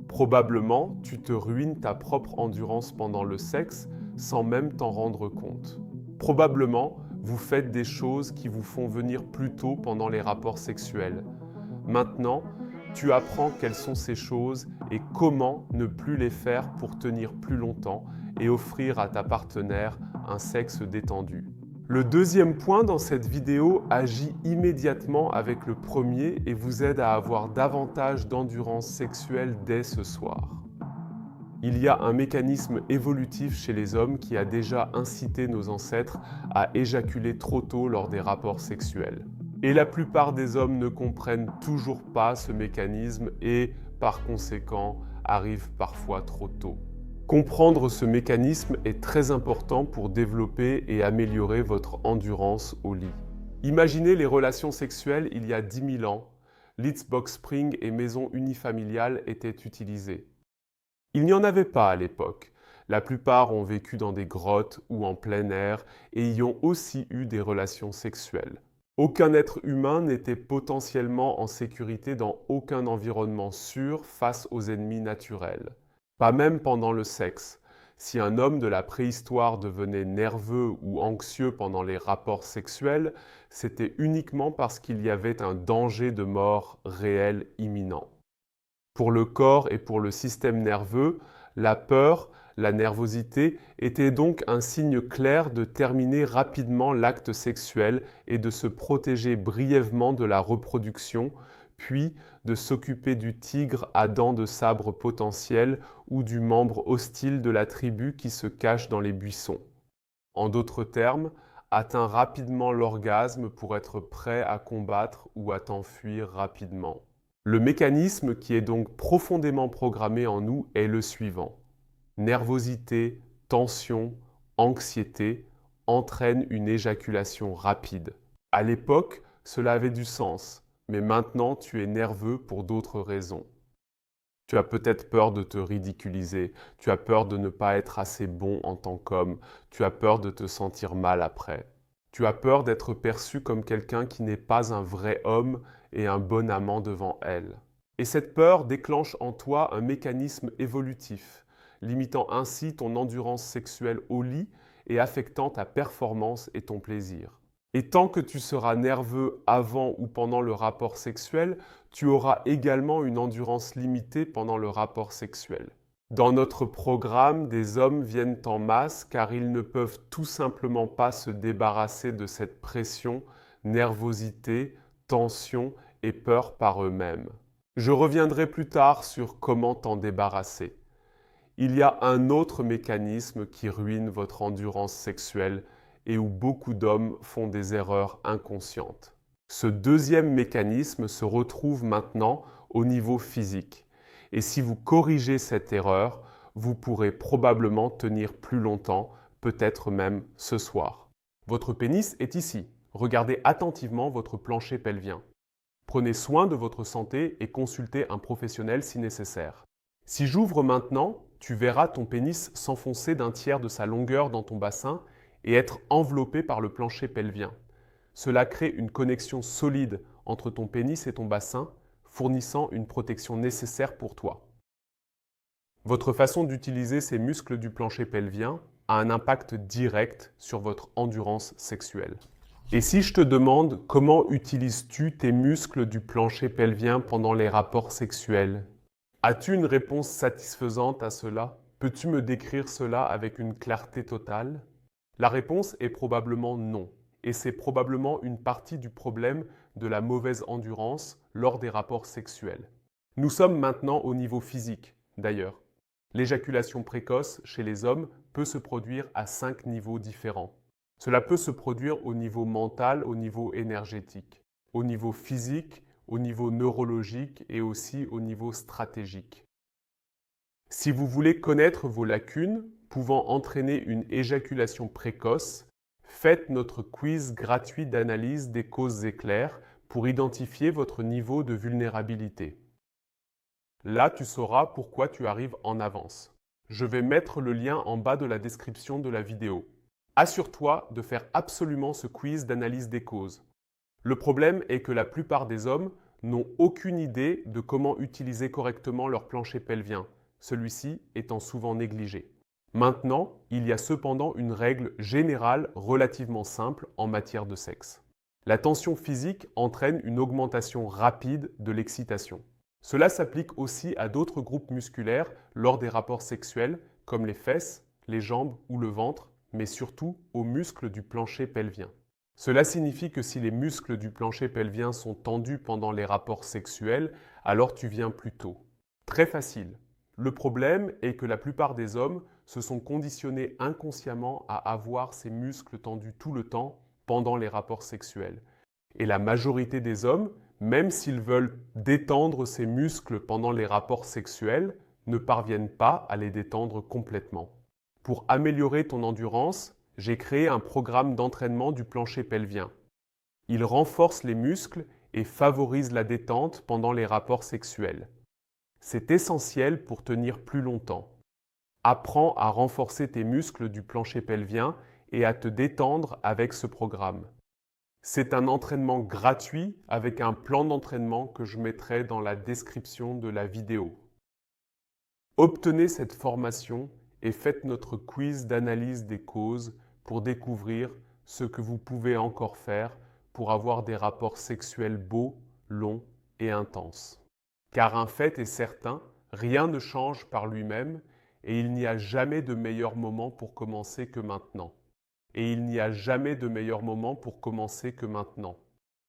Probablement, tu te ruines ta propre endurance pendant le sexe sans même t'en rendre compte. Probablement, vous faites des choses qui vous font venir plus tôt pendant les rapports sexuels. Maintenant, tu apprends quelles sont ces choses et comment ne plus les faire pour tenir plus longtemps et offrir à ta partenaire un sexe détendu. Le deuxième point dans cette vidéo agit immédiatement avec le premier et vous aide à avoir davantage d'endurance sexuelle dès ce soir. Il y a un mécanisme évolutif chez les hommes qui a déjà incité nos ancêtres à éjaculer trop tôt lors des rapports sexuels. Et la plupart des hommes ne comprennent toujours pas ce mécanisme et, par conséquent, arrivent parfois trop tôt. Comprendre ce mécanisme est très important pour développer et améliorer votre endurance au lit. Imaginez les relations sexuelles il y a 10 000 ans. Litz Box Spring et maisons unifamiliales étaient utilisées. Il n'y en avait pas à l'époque. La plupart ont vécu dans des grottes ou en plein air et y ont aussi eu des relations sexuelles. Aucun être humain n'était potentiellement en sécurité dans aucun environnement sûr face aux ennemis naturels. Pas même pendant le sexe. Si un homme de la préhistoire devenait nerveux ou anxieux pendant les rapports sexuels, c'était uniquement parce qu'il y avait un danger de mort réel imminent. Pour le corps et pour le système nerveux, la peur, la nervosité était donc un signe clair de terminer rapidement l'acte sexuel et de se protéger brièvement de la reproduction, puis de s'occuper du tigre à dents de sabre potentiel ou du membre hostile de la tribu qui se cache dans les buissons. En d'autres termes, atteins rapidement l'orgasme pour être prêt à combattre ou à t'enfuir rapidement. Le mécanisme qui est donc profondément programmé en nous est le suivant. Nervosité, tension, anxiété entraînent une éjaculation rapide. À l'époque, cela avait du sens, mais maintenant tu es nerveux pour d'autres raisons. Tu as peut-être peur de te ridiculiser, tu as peur de ne pas être assez bon en tant qu'homme, tu as peur de te sentir mal après. Tu as peur d'être perçu comme quelqu'un qui n'est pas un vrai homme et un bon amant devant elle. Et cette peur déclenche en toi un mécanisme évolutif, limitant ainsi ton endurance sexuelle au lit et affectant ta performance et ton plaisir. Et tant que tu seras nerveux avant ou pendant le rapport sexuel, tu auras également une endurance limitée pendant le rapport sexuel. Dans notre programme, des hommes viennent en masse car ils ne peuvent tout simplement pas se débarrasser de cette pression, nervosité, tension et peur par eux-mêmes. Je reviendrai plus tard sur comment t'en débarrasser. Il y a un autre mécanisme qui ruine votre endurance sexuelle et où beaucoup d'hommes font des erreurs inconscientes. Ce deuxième mécanisme se retrouve maintenant au niveau physique. Et si vous corrigez cette erreur, vous pourrez probablement tenir plus longtemps, peut-être même ce soir. Votre pénis est ici. Regardez attentivement votre plancher pelvien. Prenez soin de votre santé et consultez un professionnel si nécessaire. Si j'ouvre maintenant, tu verras ton pénis s'enfoncer d'un tiers de sa longueur dans ton bassin et être enveloppé par le plancher pelvien. Cela crée une connexion solide entre ton pénis et ton bassin, fournissant une protection nécessaire pour toi. Votre façon d'utiliser ces muscles du plancher pelvien a un impact direct sur votre endurance sexuelle. Et si je te demande comment utilises-tu tes muscles du plancher pelvien pendant les rapports sexuels? As-tu une réponse satisfaisante à cela? Peux-tu me décrire cela avec une clarté totale? La réponse est probablement non. Et c'est probablement une partie du problème de la mauvaise endurance lors des rapports sexuels. Nous sommes maintenant au niveau physique, d'ailleurs. L'éjaculation précoce chez les hommes peut se produire à 5 niveaux différents. Cela peut se produire au niveau mental, au niveau énergétique, au niveau physique, au niveau neurologique et aussi au niveau stratégique. Si vous voulez connaître vos lacunes pouvant entraîner une éjaculation précoce, faites notre quiz gratuit d'analyse des causes éclairs pour identifier votre niveau de vulnérabilité. Là, tu sauras pourquoi tu arrives en avance. Je vais mettre le lien en bas de la description de la vidéo. Assure-toi de faire absolument ce quiz d'analyse des causes. Le problème est que la plupart des hommes n'ont aucune idée de comment utiliser correctement leur plancher pelvien, celui-ci étant souvent négligé. Maintenant, il y a cependant une règle générale relativement simple en matière de sexe. La tension physique entraîne une augmentation rapide de l'excitation. Cela s'applique aussi à d'autres groupes musculaires lors des rapports sexuels, comme les fesses, les jambes ou le ventre, mais surtout aux muscles du plancher pelvien. Cela signifie que si les muscles du plancher pelvien sont tendus pendant les rapports sexuels, alors tu viens plus tôt. Très facile. Le problème est que la plupart des hommes se sont conditionnés inconsciemment à avoir ces muscles tendus tout le temps pendant les rapports sexuels. Et la majorité des hommes, même s'ils veulent détendre ces muscles pendant les rapports sexuels, ne parviennent pas à les détendre complètement. Pour améliorer ton endurance, j'ai créé un programme d'entraînement du plancher pelvien. Il renforce les muscles et favorise la détente pendant les rapports sexuels. C'est essentiel pour tenir plus longtemps. Apprends à renforcer tes muscles du plancher pelvien et à te détendre avec ce programme. C'est un entraînement gratuit avec un plan d'entraînement que je mettrai dans la description de la vidéo. Obtenez cette formation et faites notre quiz d'analyse des causes pour découvrir ce que vous pouvez encore faire pour avoir des rapports sexuels beaux, longs et intenses. Car un fait est certain, rien ne change par lui-même et il n'y a jamais de meilleur moment pour commencer que maintenant. Et il n'y a jamais de meilleur moment pour commencer que maintenant.